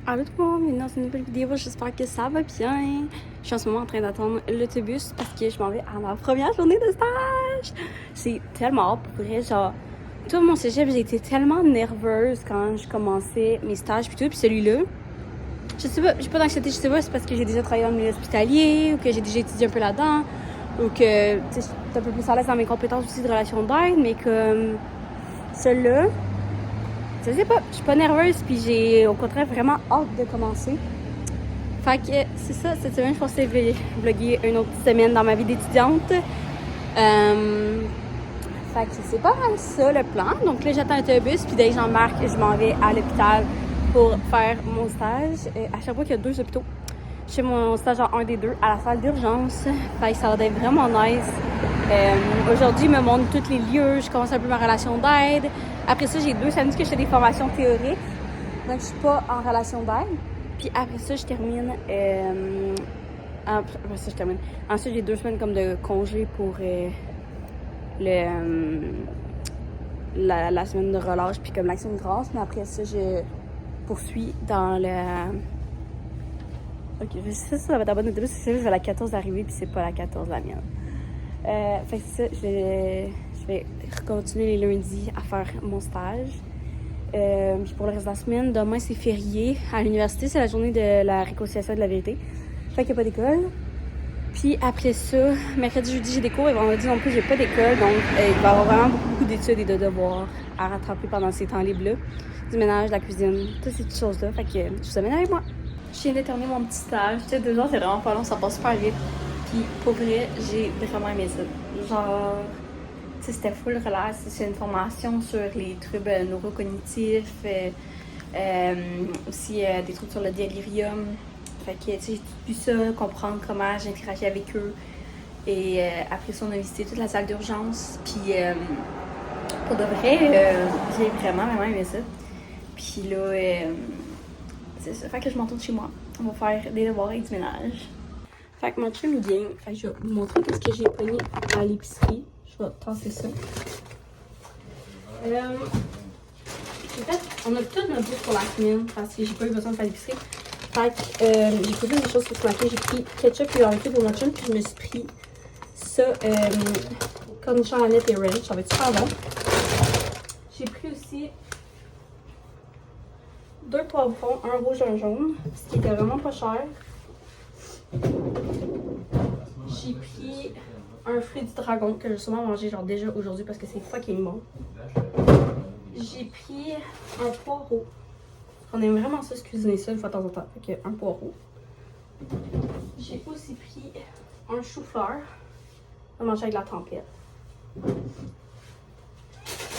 Allô tout le monde, bienvenue dans une nouvelle vidéo, j'espère que ça va bien. Je suis en ce moment en train d'attendre l'autobus parce que je m'en vais à ma première journée de stage. C'est tellement hâte pour vrai, genre, tout mon cégep, j'ai été tellement nerveuse quand je commençais mes stages puis tout, puis celui-là, je sais pas, j'ai pas d'anxiété, je sais pas, c'est parce que j'ai déjà travaillé dans le milieu hospitalier ou que j'ai déjà étudié un peu là-dedans ou que, tu sais, je suis un peu plus à l'aise dans mes compétences aussi de relation d'aide, mais comme celui-là, je sais pas, je suis pas nerveuse puis j'ai au contraire vraiment hâte de commencer. Fait que c'est ça, cette semaine je pensais vlogger une autre semaine dans ma vie d'étudiante. Fait que c'est pas mal ça le plan. Donc là j'attends l'autobus puis dès que j'embarque, je m'en vais à l'hôpital pour faire mon stage. À chaque fois qu'il y a 2 hôpitaux, je fais mon stage en un des 2 à la salle d'urgence. Fait que ça va être vraiment nice. Aujourd'hui, ils me montrent tous les lieux. Je commence un peu ma relation d'aide. Après ça, j'ai 2 samedis que je fais des formations théoriques. Donc, je suis pas en relation d'aide. Puis après ça, je termine. Après ça, je termine. Ensuite, j'ai 2 semaines comme de congé pour la semaine de relâche, puis comme l'action de grâce. Mais après ça, je poursuis dans le. Ok, ça va être la bonne autobus. C'est juste la 14 arrivée, puis c'est pas la 14 la mienne. Fait que c'est ça, je vais continuer les lundis à faire mon stage. Puis pour le reste de la semaine, demain c'est férié. À l'université, c'est la journée de la réconciliation et de la vérité. Fait qu'il n'y a pas d'école. Puis après ça, mercredi, jeudi, j'ai des cours et vendredi non plus, j'ai pas d'école. Donc il va y avoir vraiment beaucoup d'études et de devoirs à rattraper pendant ces temps libres-là. Du ménage, de la cuisine, toutes ces petites choses-là. Fait que je vous amène avec moi. Je viens de terminer mon petit stage. Tu sais, 2 jours, c'est vraiment pas long, ça passe super vite. Puis pour vrai, j'ai vraiment aimé ça. Genre, tu sais, c'était full relax. C'est une formation sur les troubles neurocognitifs, aussi des trucs sur le délirium. Fait que, tu sais, j'ai pu ça, comprendre comment j'interagis avec eux. Et après ça, on a visité toute la salle d'urgence. Puis pour de vrai, j'ai vraiment aimé ça. Puis là, c'est ça. Fait que je m'entoure de chez moi. On va faire des devoirs et du ménage. Fait que mon chum il vient. Fait que je vais vous montrer ce que j'ai pogné à l'épicerie. Je vais tasser ça. En fait, on a tout notre bouffe pour la semaine parce que j'ai pas eu besoin de faire l'épicerie. Fait que j'ai pris des choses pour ce matin. J'ai pris ketchup et barbecue pour mon chum. Puis je me suis pris ça, cornichon à et ranch. Ça va être super bon. J'ai pris aussi 2 poivrons, un rouge, un jaune. Ce qui était vraiment pas cher. J'ai pris un fruit du dragon que j'ai sûrement mangé genre déjà aujourd'hui parce que c'est fucking bon. J'ai pris un poireau. On aime vraiment ça se cuisiner ça une fois de temps en temps. Fait que un poireau. J'ai aussi pris un chou-fleur. On va manger avec la tempête.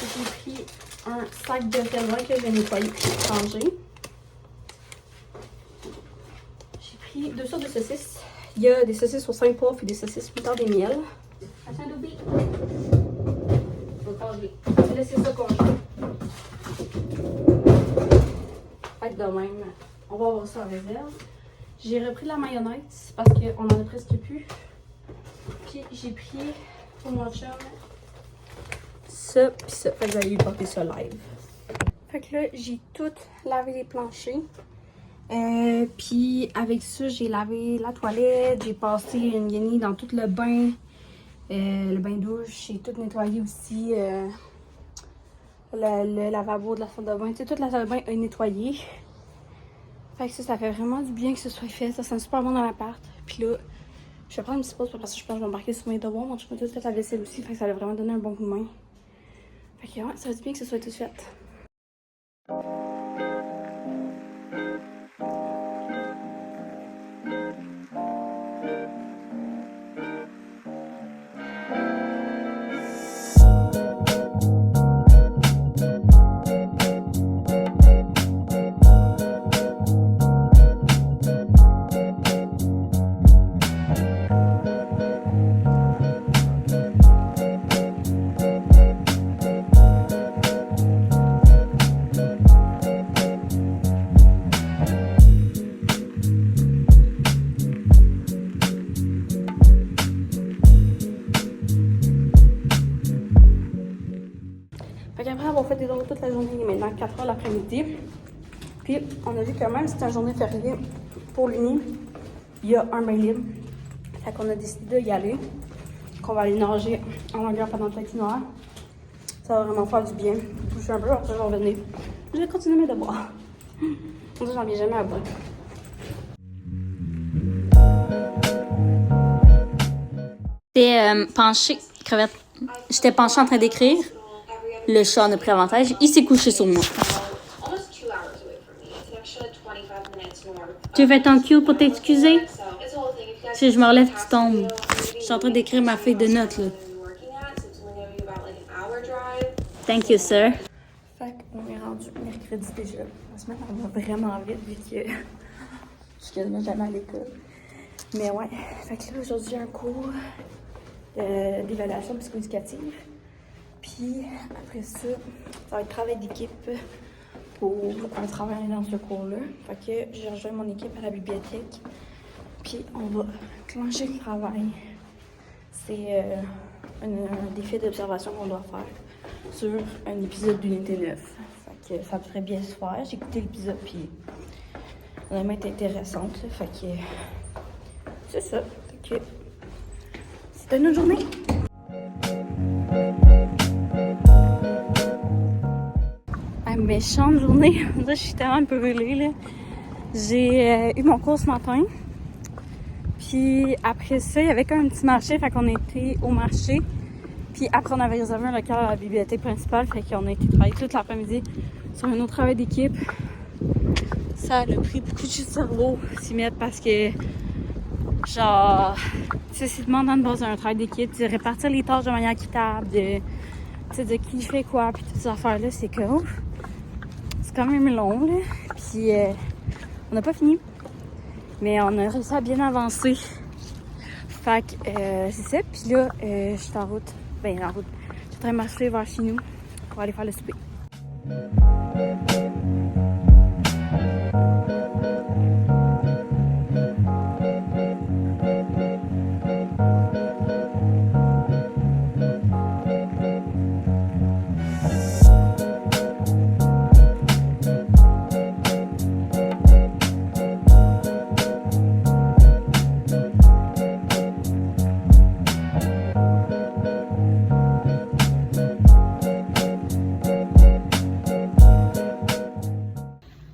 J'ai pris un sac de raisin que je vais nettoyer et ranger. J'ai pris 2 sortes de saucisses. Il y a des saucisses aux 5 poivres et des saucisses moutarde et miel. Attends, Dobby. Je vais laisser ça congeler. Fait que de même, on va avoir ça en réserve. J'ai repris de la mayonnaise parce qu'on en a presque plus. Puis j'ai pris pour mon chum ça pis ça. Fait que vous allez lui porter ça live. Fait que là, j'ai tout lavé les planchers. Puis avec ça, j'ai lavé la toilette, j'ai passé une guenille dans tout le bain douche, j'ai tout nettoyé aussi, le lavabo de la salle de bain, tu sais, toute la salle de bain est nettoyée. Fait que ça fait vraiment du bien que ce soit fait, ça sent super bon dans l'appart. Puis là, je vais prendre une petite pause parce que je pense que je vais embarquer sur mes devoirs, donc je peux tout faire la vaisselle aussi, fait que ça va vraiment donner un bon coup de main. Fait que ouais, ça va du bien que ce soit tout fait. Fait qu'après avoir fait des devoirs toute la journée, il est maintenant 4h l'après-midi. Puis, on a vu que même si c'est une journée fériée pour l'Uni, il y a un bain libre. Fait qu'on a décidé d'y aller. Qu'on va aller nager en longueur pendant le patinoire. Ça va vraiment faire du bien. Je suis un peu, après je vais revenir. Je vais continuer mes devoirs. Moi, j'en viens jamais à bout. J'étais penchée, crevette. J'étais penchée en train d'écrire. Le chat en a pris avantage. Il s'est couché sur moi. Tu veux ton cue pour t'excuser? Si je me relève, tu tombes. Je suis en train d'écrire ma feuille de notes, là. Thank you, sir. Fait qu'on est rendu mercredi déjà. La semaine, on va vraiment vite vu que je suis quasiment jamais à l'école. Mais ouais, fait que là, aujourd'hui, j'ai un cours d'évaluation psychoéducative. Puis après ça, ça va être travail d'équipe pour travailler dans ce cours-là. Fait que j'ai rejoint mon équipe à la bibliothèque. Puis on va clencher le travail. C'est un défi d'observation qu'on doit faire sur un épisode d'Unité 9. Fait que ça devrait bien se faire. J'ai écouté l'épisode, puis honnêtement, elle est intéressante. Là. Fait que c'est ça. Fait que c'était une autre journée. Méchante journée. Je suis tellement brûlée, là. J'ai eu mon cours ce matin. Puis après ça, il y avait comme un petit marché. Fait qu'on était au marché. Puis après, on avait réservé un local à la bibliothèque principale. Fait qu'on a été travailler toute l'après-midi sur un autre travail d'équipe. Ça a pris beaucoup de cerveau s'y mettre parce que, genre, c'est demandant de baser un travail d'équipe, de répartir les tâches de manière équitable, de qui fait quoi, puis toutes ces affaires-là, c'est que c'est quand même long, là. Puis on n'a pas fini, mais on a réussi à bien avancer. Fait que c'est ça. Puis là, je suis en route. Ben, en route. Je suis en train de marcher vers chez nous pour aller faire le souper.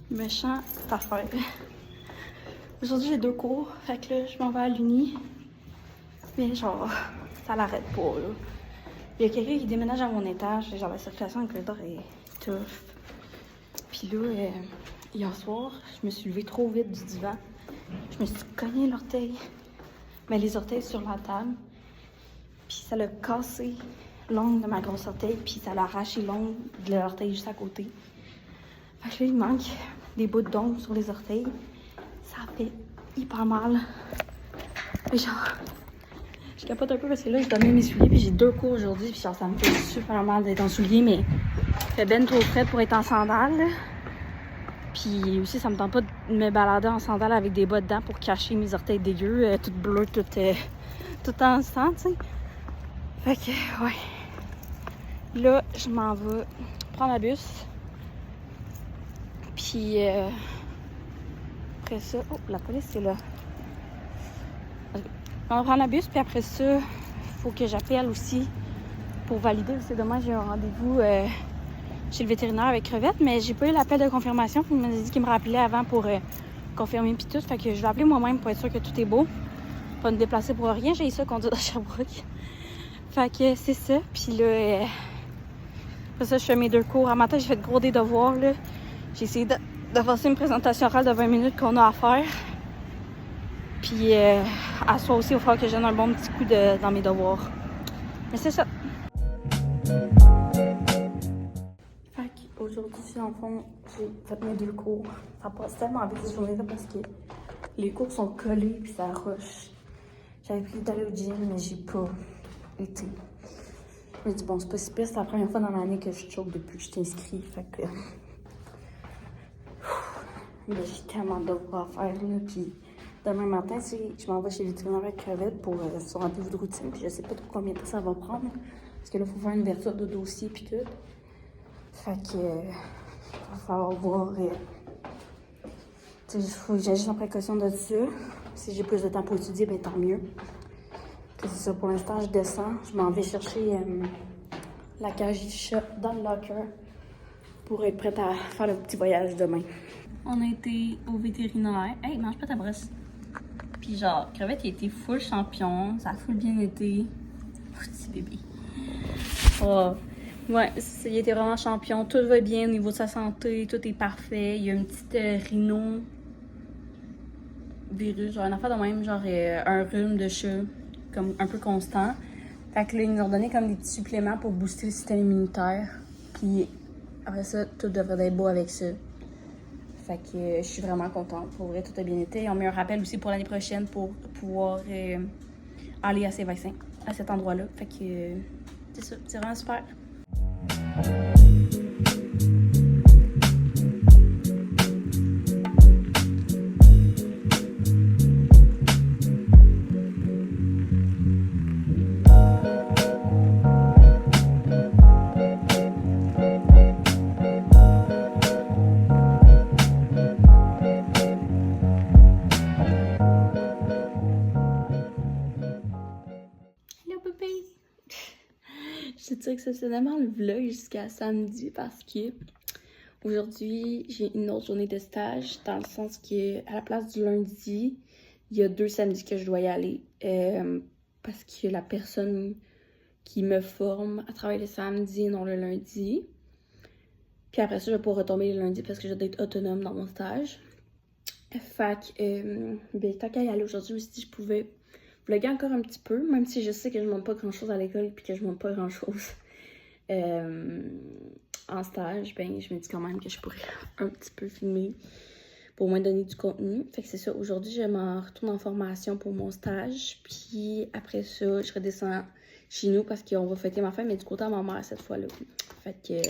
Méchant affaire. Aujourd'hui, j'ai 2 cours. Fait que là, je m'en vais à l'Uni. Mais genre, ça l'arrête pas, là. Il y a quelqu'un qui déménage à mon étage. Genre, la circulation en corridor est tough. Puis là, hier soir, je me suis levée trop vite du divan. Je me suis cogné l'orteil. Mais les orteils sur la table. Puis ça l'a cassé l'ongle de ma grosse orteil. Puis ça l'a arraché l'ongle de l'orteil juste à côté. Fait que là, il manque des bouts d'ongles sur les orteils. Ça fait hyper mal. Et genre, je capote un peu parce que là, je dois mettre mes souliers. Puis j'ai 2 cours aujourd'hui. Puis genre, ça me fait super mal d'être en souliers. Mais il fait ben trop frais pour être en sandales. Puis aussi, ça me tente pas de me balader en sandales avec des bottes dedans pour cacher mes orteils dégueux. Toutes bleues, tout en sang, tu sais. Fait que, ouais. Là, je m'en vais prendre la bus. Puis après ça, oh, la police est là. On va prendre la bus, puis après ça, il faut que j'appelle aussi pour valider. C'est dommage, j'ai un rendez-vous chez le vétérinaire avec crevette, mais j'ai pas eu l'appel de confirmation. Il m'a dit qu'il me rappelait avant pour confirmer puis tout. Fait que je vais appeler moi-même pour être sûr que tout est beau. Pas me déplacer pour rien. J'ai eu ça conduire à Sherbrooke. Fait que c'est ça. Puis là, après ça, je fais mes 2 cours. À matin, j'ai fait gros des devoirs, là. J'ai essayé d'avancer une présentation orale de 20 minutes qu'on a à faire. Puis à soi aussi, il va falloir que je donne un bon petit coup dans mes devoirs. Mais c'est ça. Fait qu'aujourd'hui, en fond, j'ai fait mes 2 cours. Ça passe tellement vite cette journée-là parce que les cours sont collés puis ça rush. J'avais prévu d'aller au gym, mais j'ai pas été. Je me dis, bon, c'est pas si pire, c'est la première fois dans l'année que je choque depuis que je t'inscris. Fait que. Mais j'ai tellement de devoirs à faire, là. Puis demain matin, je m'en vais chez le vétérinaire avec crevette pour son rendez-vous de routine. Puis je sais pas trop combien de temps ça va prendre. Parce que là, il faut faire une ouverture de dossier puis tout. Fait que. Il va falloir voir Il faut que j'agisse en précaution de ça. Si j'ai plus de temps pour étudier, ben tant mieux. C'est ça, pour l'instant, je descends. Je m'en vais chercher la cage du chat dans le locker pour être prête à faire le petit voyage demain. On a été au vétérinaire. Hey, mange pas ta brosse. Puis genre, Crevette, il a été full champion. Ça a full bien été. Petit bébé. Oh. Ouais, il était vraiment champion. Tout va bien au niveau de sa santé. Tout est parfait. Il y a une petite rhinovirus, genre un affaire de même, genre un rhume de chat, comme un peu constant. Fait que là, ils nous ont donné comme des petits suppléments pour booster le système immunitaire. Puis après ça, tout devrait être beau avec ça. Fait que je suis vraiment contente. Pour vrai, tout a bien été. Ils ont mis un rappel aussi pour l'année prochaine pour pouvoir aller à ces vaccins, à cet endroit-là. Fait que c'est ça, c'est vraiment super. Je tire exceptionnellement le vlog jusqu'à samedi parce que aujourd'hui, j'ai une autre journée de stage, dans le sens que à la place du lundi, il y a 2 samedis que je dois y aller parce que la personne qui me forme a travaillé le samedi et non le lundi. Puis après ça, je vais pouvoir retomber le lundi parce que je dois être autonome dans mon stage. Fait que, ben, tant qu'à y aller aujourd'hui, je me suis dit que je pouvais vlogger encore un petit peu, même si je sais que je montre pas grand-chose à l'école puis que je montre pas grand-chose en stage, ben je me dis quand même que je pourrais un petit peu filmer pour au moins donner du contenu. Fait que c'est ça, aujourd'hui je m'en retourne en formation pour mon stage, puis après ça, je redescends chez nous parce qu'on va fêter ma fête, mais du côté à ma mère cette fois-là. Fait que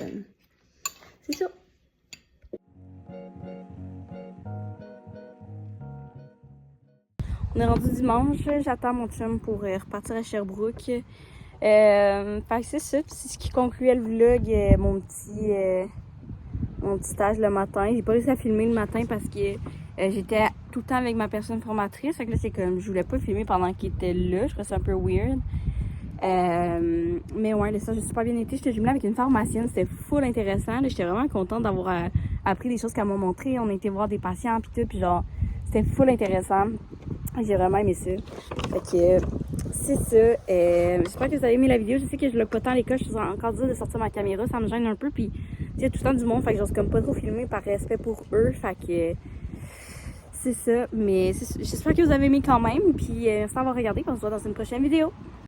c'est ça. On est rendu dimanche, j'attends mon chum pour repartir à Sherbrooke. Fait que c'est ça, c'est ce qui concluait le vlog, mon petit stage le matin. J'ai pas réussi à filmer le matin parce que j'étais tout le temps avec ma personne formatrice. Fait que là, c'est comme, je voulais pas filmer pendant qu'il était là, je trouvais ça un peu weird. Mais ouais, le stage a super bien été. J'étais jumelée avec une pharmacienne, c'était full intéressant. J'étais vraiment contente d'avoir appris des choses qu'elle m'a montrées. On a été voir des patients pis tout, pis genre, c'était full intéressant. J'ai vraiment aimé ça. Fait que c'est ça. J'espère que vous avez aimé la vidéo. Je sais que je vlog pas tant à l'école. Je suis encore dure de sortir ma caméra. Ça me gêne un peu. Puis il y a tout le temps du monde. Fait que j'ose comme pas trop filmer par respect pour eux. Fait que c'est ça. Mais j'espère que vous avez aimé quand même. Puis merci d'avoir regardé. On se voit dans une prochaine vidéo.